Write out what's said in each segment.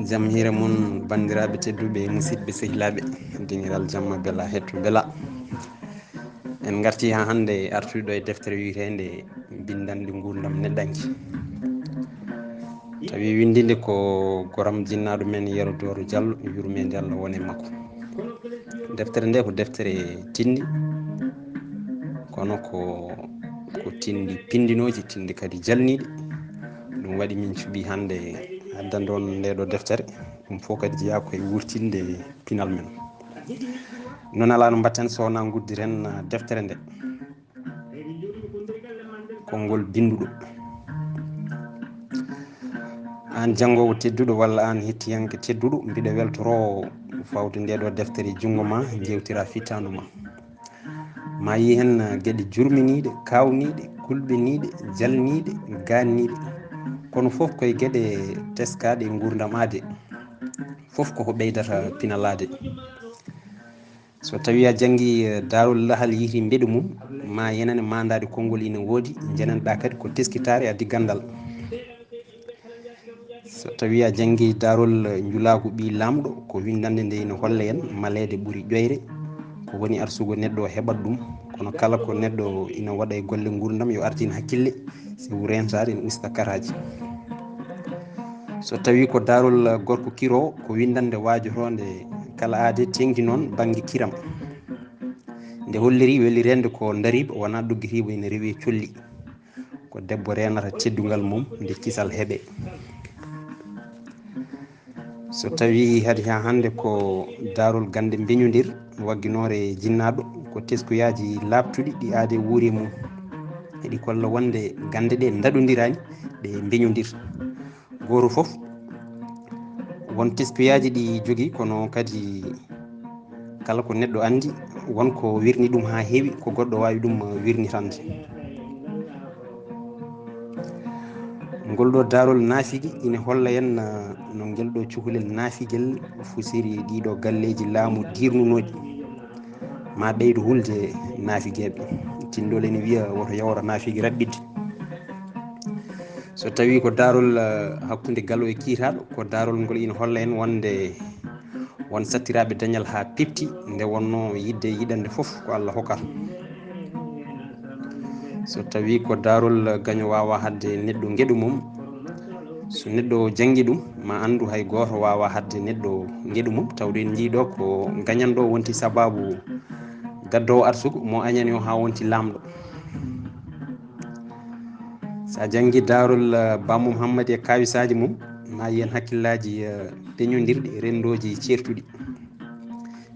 Jam hire mon bandiraɓe tedduɓe musidɓe sehilaɓe diniral jamma bela hetto bela en garti ha hande artuɗo e deftere witende bindande gurdam neɗɗanki tawi windinde ko goram jinnaɗo men Yero Doro Diallo yurmede Allah wone makko. Deftere nde ko deftere tindi kono ko tindi pindinoji tindi kadi jalniɗi. Ɗum waɗi min cuɓi hande addande on ndeɗo deftere ɗum fof kadi jeeya koye wurtinde pinal men. Non ala no mbatten so wona guddiren deftere nde konngol binduɗo. An janngowo tedduɗo walla an hettiyanke tedduɗo, mbiɗa weltoro fawde ndeɗo deftere jungo ma jewtira fitandu ma yi hen gueɗe jurminiɗe, kawniɗe, kulɓiniɗe, jalniɗe, ganniɗe, kono foof koye gueɗe teskaɗe e gurdam ade, foof koko ɓeydata pinalade. So tawi a janggui Darul Lahal yiiti mbeɗu mum ma yenane mandade konngol ina woodi, jenanɗa kadi ko teskitare addi gandal. So tawi a janggui Darul Njulagu ɓi lamɗo ko windande nde ina holla en malede ɓuuri ƴoyre ko woni arsugo neɗɗo o heɓat ɗum, kono kala ko neɗɗo ina waɗa e golle gurdam yo ardin hakkille sibu rentade ene usta karaji. So tawi ko Darul Gorko Kiro ko windande wajotonde kala aade tengti noon banggue kiram, nde holliri welirende ko dariba wona ɗoggitiba ene rewi colli, ko debbo renata teddugal mum nde kisal heeɓe. So tawi hadi ha hande ko Darul Gande Beñodir wagginore jinnaɗo ko teskuyaji labtuɗi ɗi aade wuuri mum, heɗi kolla wonde gande ɗe daɗodirani ɗe beñodir. Goto foof won teskuyaji ɗi jogui, kono kadi kala ko neɗɗo andi wonko wirni ɗum ha heewi ko goɗɗo wawi ɗum wirnitande. Ngol ɗo Darul Nafigi ina holla en no ngel ɗo cukalel nafiguel fusiri ɗiɗo galleji laamu dirnunoɗi ma ɓeydo hulde nafigueɓe. Tindol ene wiya woto yawra nafigi raɓɓitte. So tawi ko Darul hakkude Galo e Kiitaɗo, ko Darul ngol ina holla en wonde won sattiraɓe dañal ha pepti nde wonno yidde yiɗande foof ko Allah hokkata. So tawi ko Darul Gaño wawa hadde neɗɗo gueɗu mum, so neɗɗo janggui ɗum ma andu hay goto wawa hadde neɗɗo gueɗu mum, tawde en jiiɗo ko gañanɗo wonti sababu gaddowo arsugo mo añani o ha wonti lamɗo. Sa janggui Darul Ba Mouhammad e kawisaji mum ma yiyen hakkillaji peñodirɗi rendoji certuɗi.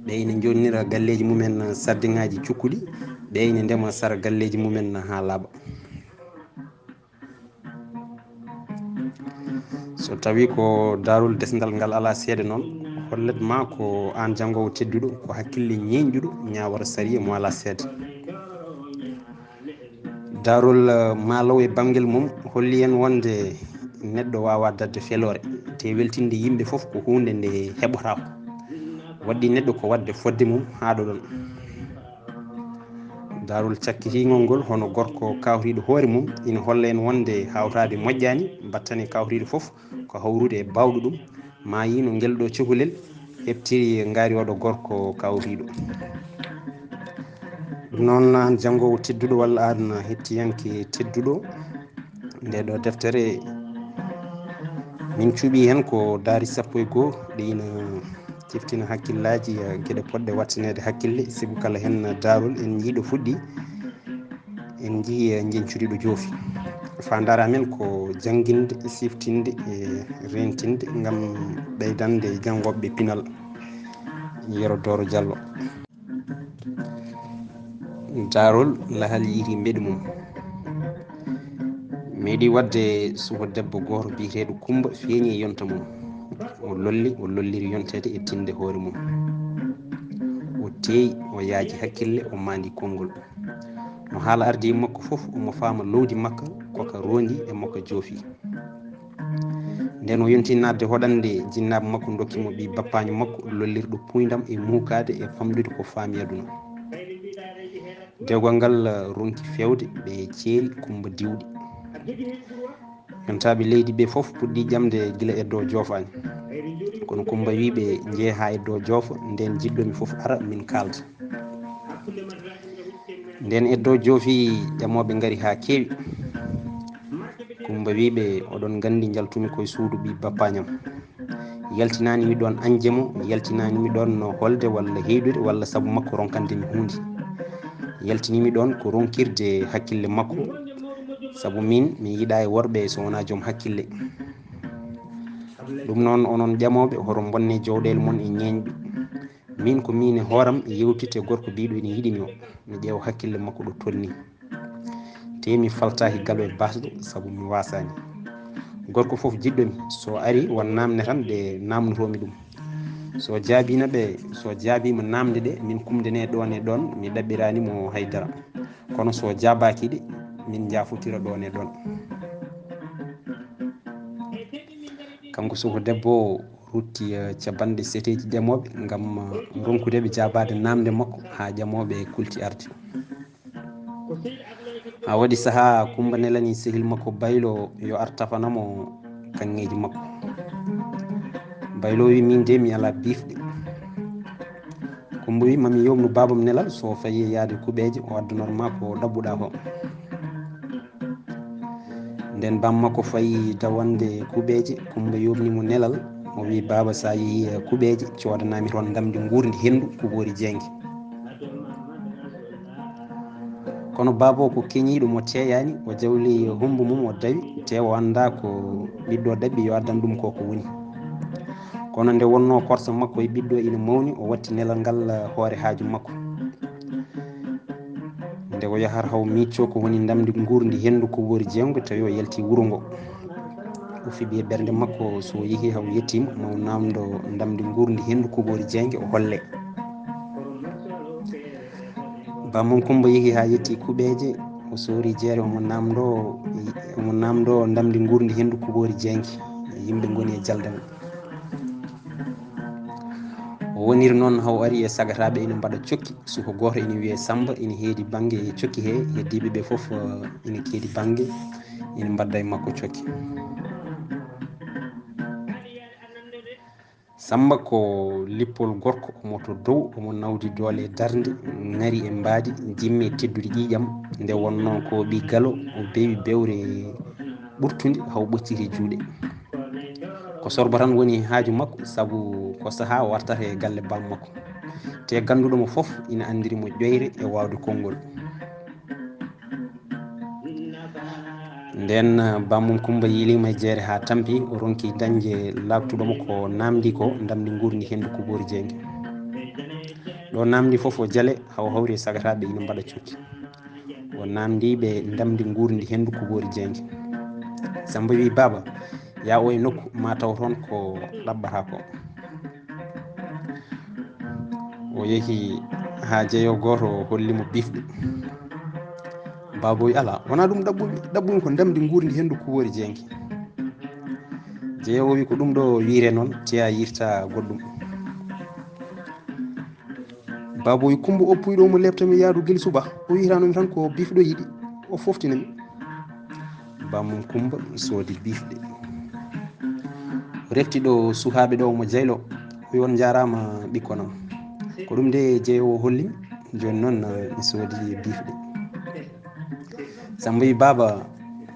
Ɓe ina jonnira galleji mumen sardiŋaji cukkuɗi, ɓe ina ndema sara galleji mumen ha laaɓa. So tawi ko Darul Desdal ngal ala seeɗa noon, holletma ko an janngowo tedduɗo ko hakkille ñeñƴuɗo ñawara sariya mo ala seeɗa. Darul Malaw e bangguel mum holli en wonde neɗɗo wawa dadde felore te weltinde yimɓe foof ko hunde nde heɓotako, wadɗi neɗɗo ko wadde fodde mum haɗo ɗon. Darul Cakkitigol ngol hono gorko kawriɗo hoore mum ina holla en wonde hawtade moƴƴani, battane kawriɗo foof ko hawrude e bawɗo ɗum, ma yi no ngel ɗo cukalel heɓtiri ngari oɗo gorko kawriɗo. Noon an janngowo tedduɗo walla an hettiyanke tedduɗo, ndeɗo deftere min cuuɓi hen ko daari 11 ɗe ina tiftina hakkillaji gueɗe poɗɗe wattanede hakkille, sibu kala hen darol en jiiɗo fuɗɗi en jii jencuɗiɗo joofi. Fandare amen ko janguinde, siftinde e rentinde gam ɓeydande jangoɓe pinal Yero Doro Diallo. Darul Lahal yiiti mbeɗu mum meeɗi wadde suka debbo goto biyeteɗo Coumba feeñi e yonta mum. O lolliri yontede e tinde hoore mum, o teeyi, o yaaji hakkille, o mandi konngol. No haala ardi e makko foof omo faama lowdi makka koka rondi e makko joofi. Nden o yonti nadde hoɗande jinnaɓe makko dokkimo ɓi bappaño makko lollirɗo puydam e muukade e famɗude ko faami aduna. Dewgal ngal ronki fewde ɓe ceeri Coumba diwɗi. yontaɓe leydi ɓe foof puɗɗi ƴamde gila e dow joofani, kono Coumba wiɓe jeeha e dow joofa, nden jiɗɗomi foof ara min kalda. nden e dow joofi ƴamoɓe gaari ha keewi. Coumba wiɓe oɗon gandi jaltumi koye suudu ɓi bappañam, yaltinanimi ɗon anjemo, yaltinanimi ɗon no holde walla heydude walla saabu makko ronkandemi hunde, yaltinimi ɗon ko ronkirde hakkille makko, saabu min mi yiiɗa e worɓe so wona joom hakkille. ɗum noon onon ƴamoɓe hoto bonne jawɗele mon e ñeeñɓe. min ko min e hooram yewtite gorko biɗo ene yiɗimi o, mi ƴeewa hakkille makko ɗo tolni, te mi faltaki galo e basɗo saabu mi wasani. gorko foof jiɗɗomi so ari won namde tan ɗe namdotomi ɗum, so jaabinaɓe, so jaabima namde ɗe min kumdene ɗon e ɗon mi ɗaɓɓiranimo haydara, kono so jaabaki ɗe min jafotira ɗon e ɗon. kanko soko debbo rutti capanɗe seteji ƴamoɓe gam ronkudeɓe jabade namde makko ha ƴamoɓe kulti arde. ha waɗi saaha Coumba nelani sehil makko Baylo yo ar tafanamo kanŋeji makko. Baylo wi min de mi ala bifɗe. Coumba wi mami yomnu babam nelal so fayi yaade kuɓeje o addanotma ko ɗabɓuɗa ko. nden bam makko fayi dawande kuɓeje, Coumba yomnimo nelal, o wi baba sa yeehi kuɓeje codanami toon damde gurdi hendu Kubori Diengui. kono baba o ko keñiɗo mo teyani, o jawli humbo mum o dawi te o anda ko ɓiɗɗo ɗaɓɓi yo addan ɗum koko woni. kono nde wonno korsa makko e ɓiɗɗo ina mawni, o watti nelal ngal hoore haaju makko. nde o yahata haw micco ko woni damde gurdi hendu Kubori Diengui tawi o yalti wuuro ngo, o fiɓi e ɓernde makko so yeehi haw yettima maw namdo damde gurdi hendu Kubori Diengui o holle. bamum Coumba yeehi ha yetti kuɓeje, o soori jeere omo namdo damde gurdi hendu Kubori Diengui, yimɓe goni e jalde mum. o woniri noon haw ari e sagataɓe ina mbaɗa cokki, suka goto ina wiye Samba, ina heedi banggue cokki he, heddiɓeɓe foof ina keedi banggue, ina mbadda e makko cokki. Samba ko lippol gorko, omo to dow, omo nawdi doole e darde, ngari e mbaadi, jimmi e teddude ƴiƴam, nde wonno ko ɓi galo, o bewi bewre ɓurtude haw ɓocciti juuɗe. ko sorbo tan woni haaju makko, saabu ko saaha o wartata e galle bammakko, te ganduɗomo foof ina andirimo ƴoyre e wawde konngol. nden bammum Coumba yiilima e jeere ha tampi, o ronki dañde labtuɗomo ko namdi ko damde gurdi hendu Kubori Diengui. ɗo namdi foof o jaale haw hawri e sagataɓe ina mbaɗa cokki, o namdiɓe damde gurdi hendu Kubori Diengui. Samba wi baba ya o e nokku ma taw toon ko ɗaɓɓata ko. o yeehi ha jeeyo goto hollimo bifɗe. baba wi ala wona ɗum ɗaɓɓumi ko damde gurdi hendu Kubori Diengui. jeeyowo wi ko ɗum ɗo wiire noon teya yirta goɗɗum. baba wi Coumba oppuy ɗo mo lebtami yaadu guila suba, o witanomi tan ko bifɗo yiiɗi, o foftinami. bamum Coumba soodi bifɗe, refti ɗo sukaɓe ɗo mo Diaylo, o wi on jarama ɓikkonam, ko ɗum nde jeeyowo hollimi, joni noon mi soodi bifɗe. Samba wi baba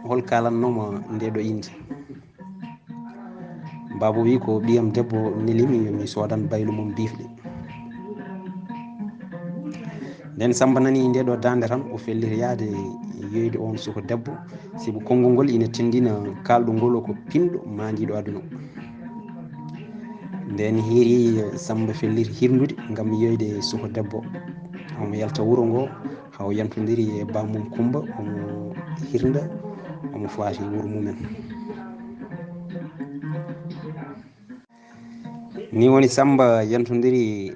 hol kalannoma nde ɗo inde. baba wi ko ɓiyam debbo nelimi yomi sodan Baylo mum bifɗe. nden Samba nani nde ɗo dande tan o fellita yaade yoyde on suka debbo, sibu konngol ngol ina tendina kalɗo ngol ko pinɗo mandiɗo aduna. nden heeri Samba felliti hirnude gam yoyde suka debbo, omo yalta wuuro ngo haw yantodiri e bamum Coumba, omo hirda, omo faati wuuro mumen. ni woni Samba yantodiri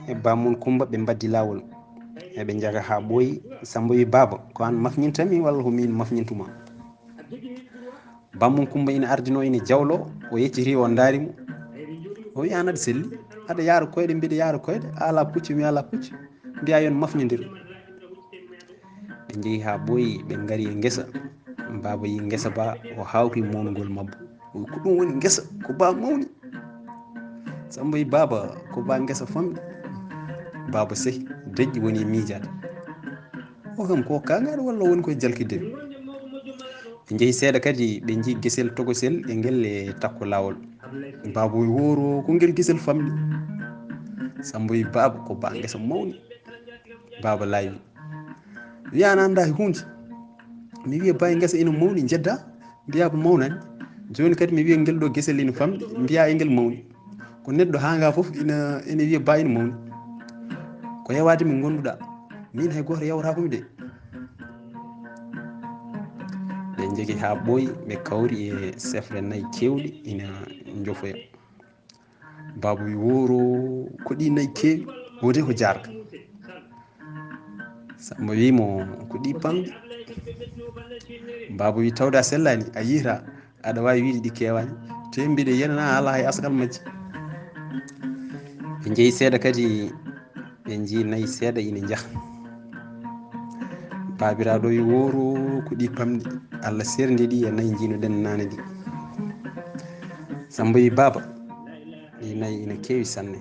e bamum Coumba, ɓe mbaddi lawol, eɓe jaaga ha ɓooyi. Samba wi baba ko an mafñintami walla ko min mafñintuma. bamum Coumba ina ardino ina jawlo, o yecciti o daarimo, o wi an aɗa selli, aɗa yaara koyɗe mbiɗa yaara koyɗe, a ala puccu mi ala puccu, mbiya yon mafñodir. ɓe jeehi ha ɓooyi, ɓe gaari e guesa, baba yi ngesa ba o hawri mawngol mabbo ko ɗum woni ngesa ko ba mawni. Samba yi baba ko ba ngesa famɗi. Baba sehi deƴƴi woni miijade o kam ko kangaɗo walla woni koye jalkidde ɓe jeehi seeɗa kadi ɓe jii guesel togosel e ngel e takko lawol. Baba wi woro ko ngel guesel famɗi. Samba wi baba ko ba ngesa mawni. Baba laayi wiya an anda e hunde, mi wiya ba ngesa ina mawni jedda mbiya ko mawnani, joni kadi mi wiya ngel ɗo guesel ina famɗi mbiya e ngel mawni. Ko neɗɗo hanga foof ina wiya ba ina mawni, ko yewade mi gonduɗa min hay goto yawrakomi de. ɓe jogui ha ɓooyi ɓe kawri e sefre nayyi kewɗi ina jofoya. Baba wi woro ko ɗi nayyi kewi wode ko jarka. Samba wimo ko ɗi pamɗi. Baba wi tawde a sellani a yiita aɗa wawi wiide ɗi kewani, te mbiɗa yenana ala hay asgal majji. ɓe jeehi seeɗa kadi ɓe jii nayyi seeɗa ina jaaha. Babiraɗo wi woro ko ɗi pamɗi, Allah serdiɗi e nayyi jinoɗen nane ɗi. Samba wi baba ɗi nayyi ina kewi sanne.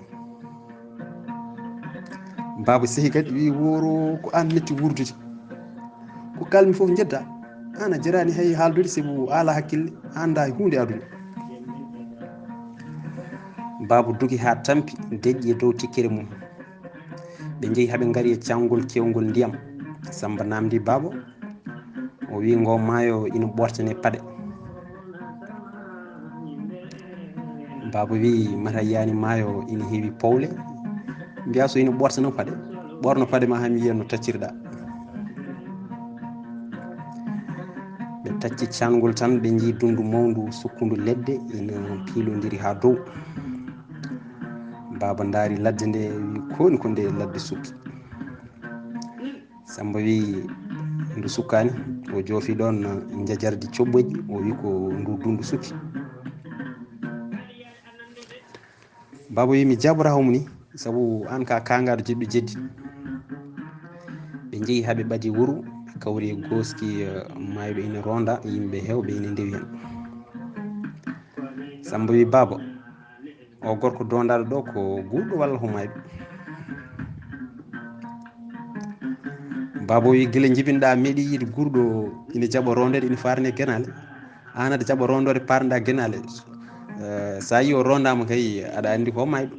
Baba sehi kadi wi woro ko an metti wurdude, ko kalmi foof jedda an a jarani hay haldude saabu ala hakkille a anda e hunde aduna. Baba dugi ha tampi deƴƴi e dow tikkere mum. ɓe jeehi haaɓe gaari e canngol kewgol ndiyam. Samba namdi baba o wi ngo maayo ina ɓortane paɗe. Baba wi mata yiyani maayo ina heewi powle, mbiya so ina ɓortano paɗe ɓorno paɗe ma ha mi yiya no taccirɗa. ɓe tacci cangol tan ɓe jii dundu mawdu sukkundu ledde ina piilodiri ha dow. Baba daari ladde nde wi koni ko nde ladde sukki. Samba wi ndu sukkani o joofi ɗon jajardi coɓɓoƴƴi o wi ko ndu dundu sukki. Baba wi mi jaɓorahamo ni saabu an ka kangaɗo jiɗɗo jeddi. ɓe jeehi haaɓe ɓaadi wuuro ɓe kawri e goski mayɓe ina ronda yimɓe hewɓe ina ndewi hen. Samba wi baba o gorko dondaɗo ɗo ko guurɗo walla ko mayɓe. Baba wi guila jibinoɗa meeɗi yiide guurɗo ina jaɓa rondede ina farne guenale, an aɗa jaɓa rondode parnoɗa guenale, sa yi o rondama kay aɗa andi ko mayɗo.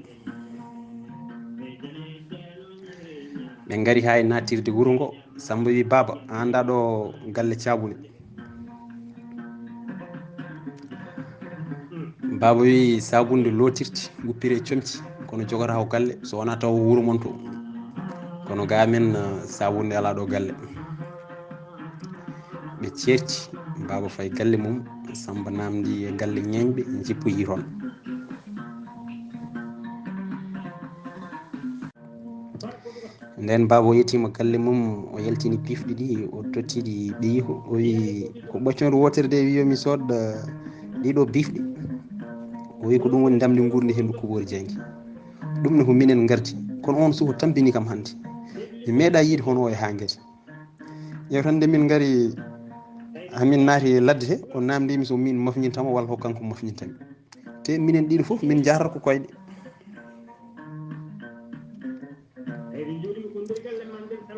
ɓe gaari ha e nattirde wuuro ngo. Samba wi baba a anda ɗo galle Thiabouli. Baba wi sabunde lotirte guppire e comci kono jogota ko galle, so wona taw wuuro moon to, kono ga men sabunde ala ɗo galle. ɓe certi baba fayi galle mum. Samba namdi e galle ñeñɓe jippoyi toon. nden baba o yettima galle mum o yaltini pifɗi ɗi o tottiɗi ɓeyiiko o wi ko ɓoccode wotere de wiyomi sodɗa ɗiɗo bifɗi. o wi ko ɗum woni damde gurde hendu Kubori Diengui. ɗum ne ko minen gardi kono on suka tampini kam hannde mi meeɗa yiide hono o e ha guete. ƴeew tan nde min gaari hamin naati ladde he o namdimi so min mafñintamo walla ko kanko mafñintami, te minen ɗiɗo foof min jarata ko koyɗe.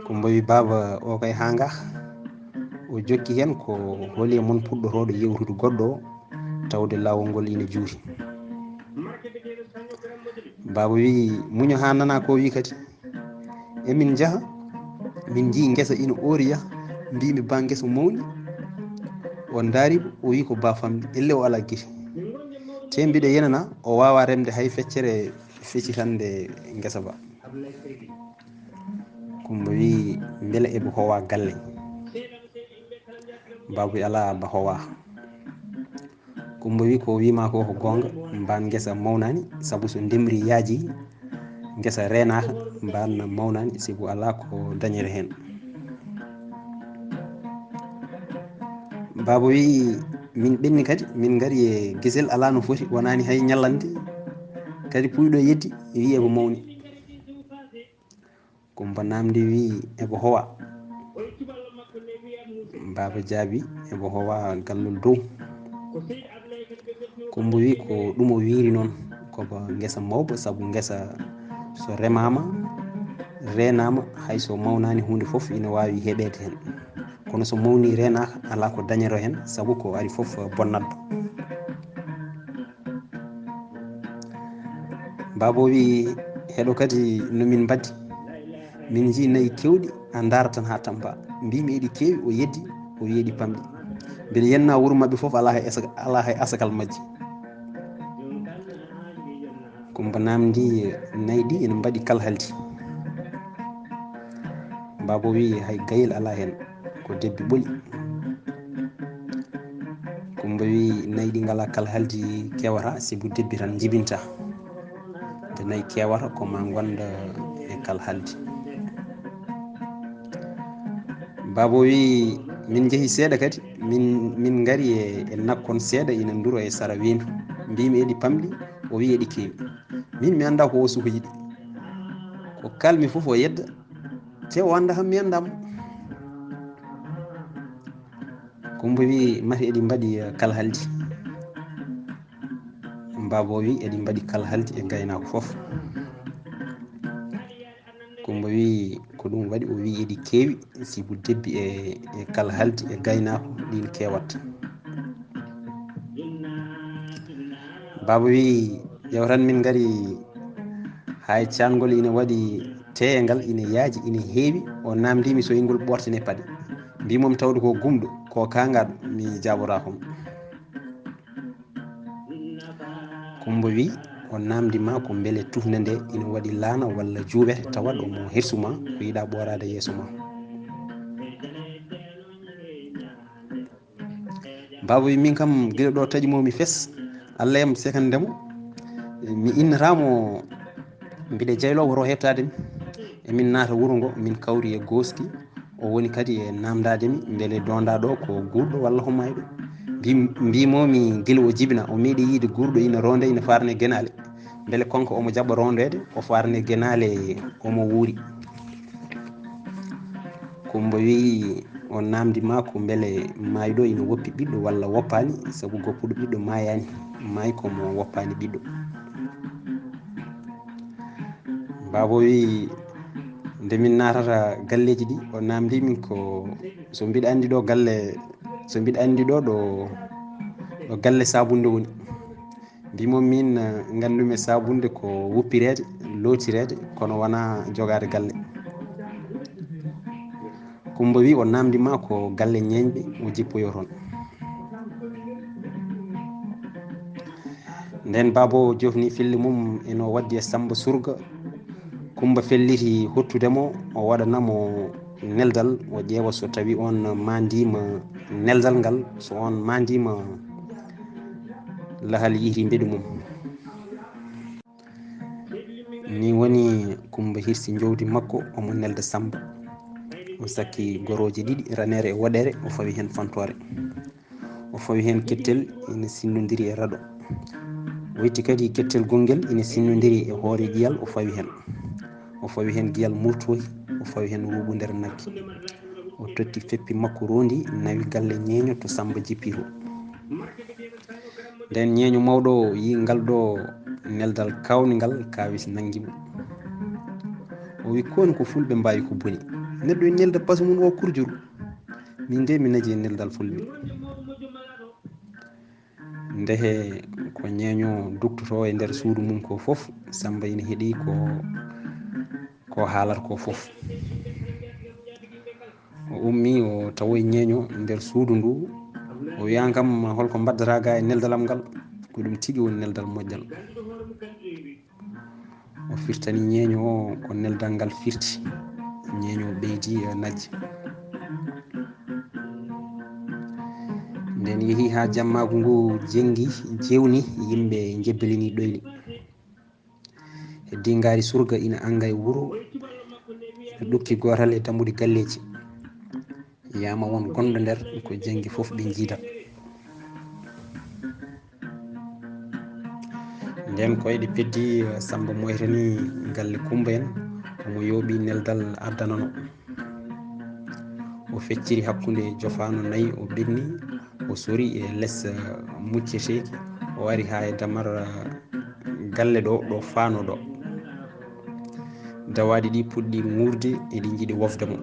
Kumba wi baba o kay hanga o jokki hen ko hooli e moon puɗɗotoɗo yewtude goɗɗo o tawde lawol ngol ina juuti. Baba wi muño ha nana ko wi kadi emin jaaha min jii guesa ina oriya mbimi ba guesa mawni o daariɓe o wi ko ba famɗi elle o ala guese, te mbiɗa yenana o wawa remde hay feccere feccitande guesa ba. Kumba wi beele eɓe howa galle. Baba wi ala ba howa. Kumba wi ko wima ko gonga, ban guesa mawnani saabu so ndemri yaaji guesa renaka ban mawnani saabu ala ko dañere hen. Baba wi min ɓenni kadi min gaari e guesel ala no foti wonani hay ñallande kadi puyɗo yeddi wi eko mawni. Kumba namdi wi eko howa. baba jaabi ebo howa gallol dow. Kumba wi ko ɗum o wiiri noon koko ngesa mawba, sabu ngesa so remama renama hayso mawnani hunde foof ina wawi heɓede hen, kono so mawni renaka ala ko dañero hen, sabu ko ari foof bonnat. baba wi heɗo kadi nomin mbaddi min ji nayyi kewɗi a daara tan ha tampa, mbimi eɗi kewi o yeddi o wi eɗi pamɗi, mbeɗa yenna wuuro mabɓe foof ala hay asakal majji. Kumba namdi nayyi ɗi ene mbaɗi kalhaldi. baba wi hay gayel ala hen, ko debbi ɓooli. Kumba wi nayyi ɗi ngala kalhaldi kewata, sibu debbi tan jibinta. nde nayyi kewata ko ma gonda e kalhaldi. baba wi min jeehi seeɗa kadi min gari e nakkon seeɗa ina duro e sara wendu, mbimi eɗi pamɗi o wi eɗi kewi, min mi anda ko o suka yiɗi, ko kalmi foof o yedda te o anda ham mi andamo. Kumba wi mati eɗi mbaɗi kalhaldi. baba wi eɗi mbaɗi kalhaldi e gaynako foof. Kumba wi ko ɗum waɗi o wi eɗi kewi, sibu debbi e kalhaldi e gaynako ɗin kewat. baba wi ƴew tan min gari hay cangol ina waɗi teyengal ina yaaji ina heewi, o namdimi so yingol ɓortine paɗe, mbimomi tawde ko gumɗo ko kangaɗo mi jaɓorakomo. Kumba wi o namdima ko beele tufde nde ina waɗi laana walla juuɓete tawat omo hirsuma ko yiiɗa ɓorade yeeso ma. baba wi min kam guila ɗo taƴimomi fes, Allah yam sekandemo mi innatamo mbiɗa jaylo woto hettademi, emin naata wuuro ngo min kawri e goski, o woni kadi e namdademi beele dondaɗo ko gurɗo walla ko mayɗo. mbimomi guila o jibina o meeɗi yiide gurɗo ina ronde ina farne guenale, beele konko omo jaɓɓa rondede o farne guenale omo wuuri. Kumba wi o namdima ko beele mayɗo ina woppi ɓiɗɗo walla woppani, saabu goppuɗo ɓiɗɗo mayani, maayi komo woppani ɓiɗɗo. baba wi nde min natata galleji ɗi o namdimin ko so mbiɗa andi ɗo galle, so mbiɗa andi ɗo ɗo galle sabunde woni, mbimomi min gandumi sabunde ko wuppirede lotirede, kono wona jogade galle. Kumba wi o namdima ko galle ñeñɓe o jippoyo toon. nden baba o jofni fille mum eno waddi e Samba Surga. Kumba felliti hottudemo o waɗanamo neldal, o ƴeewa so tawi on mandima neldal ngal, so on mandima lahal yiiti mbeɗu mum. ni woni Kumba hirsi jowdi makko omo nelda Samba, o sakki goroje ɗiɗi, ranere e woɗere, o fawi hen fantore, o fawi hen kettel ina sinnodiri e raɗo, o itti kadi kettel gongel ina sinnodiri e hoore ƴiyal, o fawi hen, o fawi hen guiyal murtoy, o fawi hen ruuɓu nder nagge, o totti feppi makko rondi nawi galle ñeeño to Samba jippi to. nden ñeeño mawɗo o yi ngal ɗo neldal kawnigal kawis nanguimo, o wi koni ko fulɓe mbawi ko booni, neɗɗo e nelda basu mum o kurjuru, min de mi naji e neldal fulɓe. ndehe ko ñeeño duktoto e nder suudu mum ko foof, Samba ina heeɗi ko haalata ko foof. o ummi o tawoy ñeeño nder suudu ndu, o wiyan kam holko baddata ga e neldalam ngal, ko ɗum tigui woni neldal moƴƴal. o firtani ñeeño o ko neldal ngal firti, ñeeño o ɓeydi najje. nden yeehi ha jammagu ngu jenggi jewni, yimɓe jebbelini ɗoyli, heddi ngari Surga ina anga e wuuro, ina ɗukki gotal e dammuɗe galleji, yama won gonɗo nder ko jenggi foof ɓe jiidat. nden koyɗe peddi Samba moytani galle Kumba en, omo yooɓi neldal addanano, o fecciri hakkunde jofano nayyi o benni o sori e less mucceteki o wari ha e damar galle ɗo faano ɗo dawaɗi ɗi puɗɗi ŋurde eɗi jiiɗi wofde mo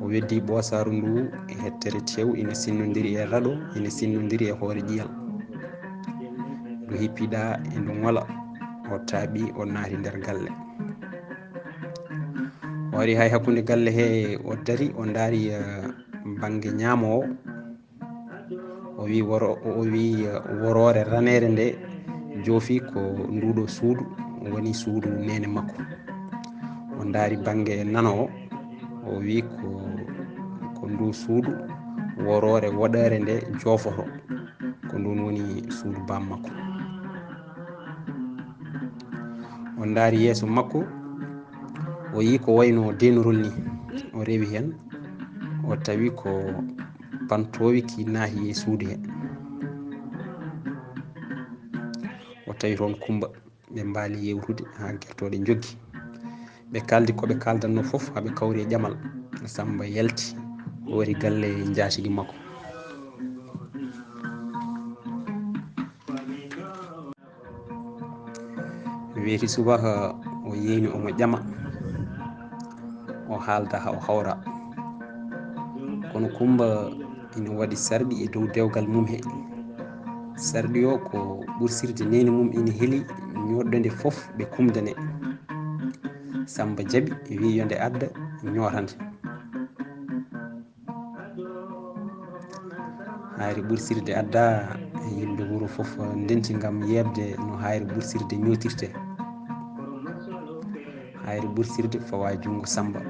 o weddi ɓosaru ndu e hettere tew ina sinnodiri e raɗo ina sinnodiri e hoore ƴiyal ndu hippiɗa e ndu ŋola o taaɓi o naati nder galle o wari hay hakkunde galle he o dari o daari banggue ñaamo o wi worore ranere nde joofi ko nduɗo suudu woni suudu nene makko o daari banggue nano o wi ko ndu suudu worore woɗere nde joofoto ko ndun woni suudu bam makko o daari yeeso makko o yi ko wayno denurol ni o rewi hen o tawi ko pantowi ki naati e suudu he o tawi toon Coumba ɓe mbaali yewtude ha guertoɗe joggi ɓe kaldi koɓe kaldanno foof haaɓe kawri e ƴamal Samba yalti o wari galle jaatigui makko weeti subaka o yeeni omo ƴama o haalda ha o hawra kono Coumba ina waɗi sarɗi e dow dewgal mum he sarɗi o ko ɓursirde neni mum ina heeli ñoɗɗode foof ɓe kumdane Samba jaaɓi wi yonde adda ñootande hayre ɓursirde adda yimɓe wuuro foof ndenti gam yebde no hayre ɓursirde ñootirte hayre ɓursirde fawa junggo Samba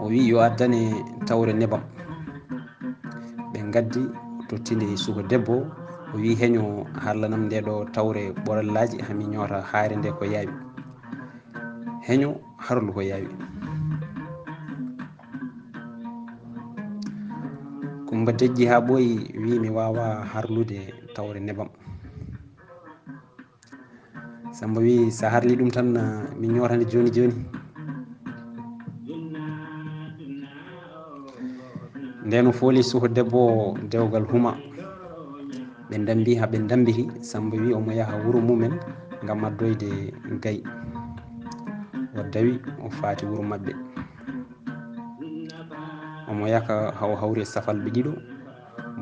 o wi yo addane tawre nebam ɓe gaddi tottide suka debbo o wi heeño harlanam ndeɗo tawre ɓorallaji hami ñoota haare nde ko yaawi heeño harlu ko yaawi Coumba dejji ha ɓooyi wi mi wawa harlude tawre nebam Samba wi sa harli ɗum tan mi ñootande joni joni nden o fooli suka debbo dewgal huma ɓe dambi haaɓe dambiti Samba wi omo yaaha wuuro mumen gam addoyde gayi o dawi o faati wuuro mabɓe omo yaka hawo hawri e safalɓe ɗiɗo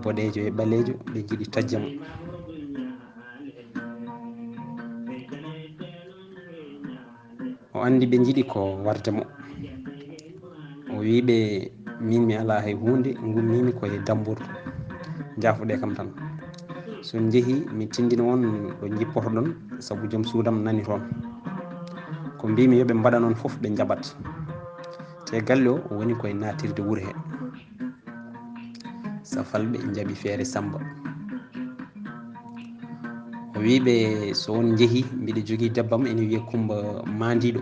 boɗejo e ɓalejo ɓe jiiɗi tajjamo o andi ɓe jiiɗi ko wardemo o wiɓe min mi ala hay hunde gummimi koye dambour jafoɗe kam tan son jeehi mi tindina on ɗo jippoto ɗon saabu joom suudam nani toon ko mbimi yoɓe mbaɗa noon foof ɓe jaaɓat te galle o woni koye natirde wuuro he safalɓe jaaɓi feere Samba o wiɓe so on jeehi mbiɗa jogui debbam ene wiiye Coumba mandiɗo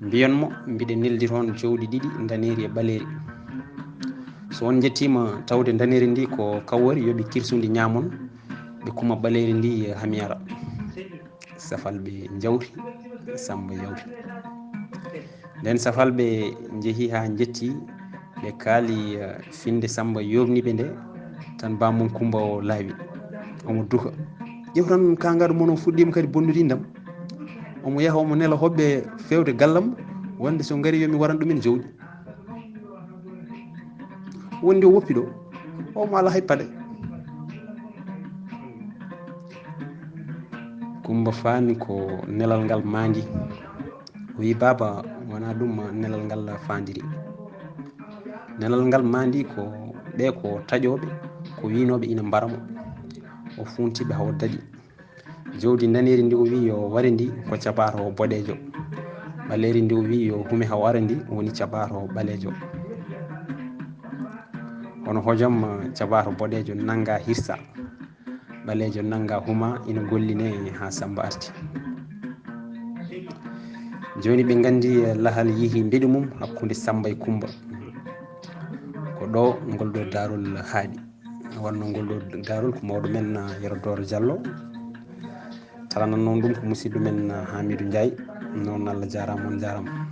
mbiyanmo mbiɗa neldi toon jawɗi ɗiɗi daneri e ɓaleri so on jettima tawde daneri ndi ko kawori yooɓe kirsudi ñamon ɓe kuma ɓaleri ndi hami ara safalɓe jawti Samba yawti nden safalɓe jeehi ha jetti ɓe kaali finde Samba yobniɓe nde tan bammum Coumba o laawi omo duka ƴeew tan kagaɗo moon o fuɗɗima kadi bonnidindam omo yaaha omo nela hoɓɓe fewde gallam wonde so gaari yomi waran ɗumen jawdi wondi o woppi ɗo omo ala hay paɗe Coumba faami ko nelal ngal mandi o wi baba wona ɗum nelal ngal fandiri nelal ngal mandi ko ɓe ko taƴoɓe ko winoɓe ina mbaramo o funtiɓe hawo daɗi jawdi daneri ndi o wi yo ware ndi ko caɓato boɗejo ɓaleri ndi o wi yo hume hawo ara ndi woni caɓato ɓalejo kono hojom caɓato boɗejo nangga hirsa ɓalejo nangga huma ina golline ha Samba arti joni ɓe gandi lahal yeehi mbeɗu mum hakkude Samba e Coumba ko ɗo ngolɗo darol haaɗi wonno ngolɗo darol ko mawɗo men Yero Doro Diallo talanano ɗum ko musidɗo men Hamidou Ndiaye noon Allah jarama on jarama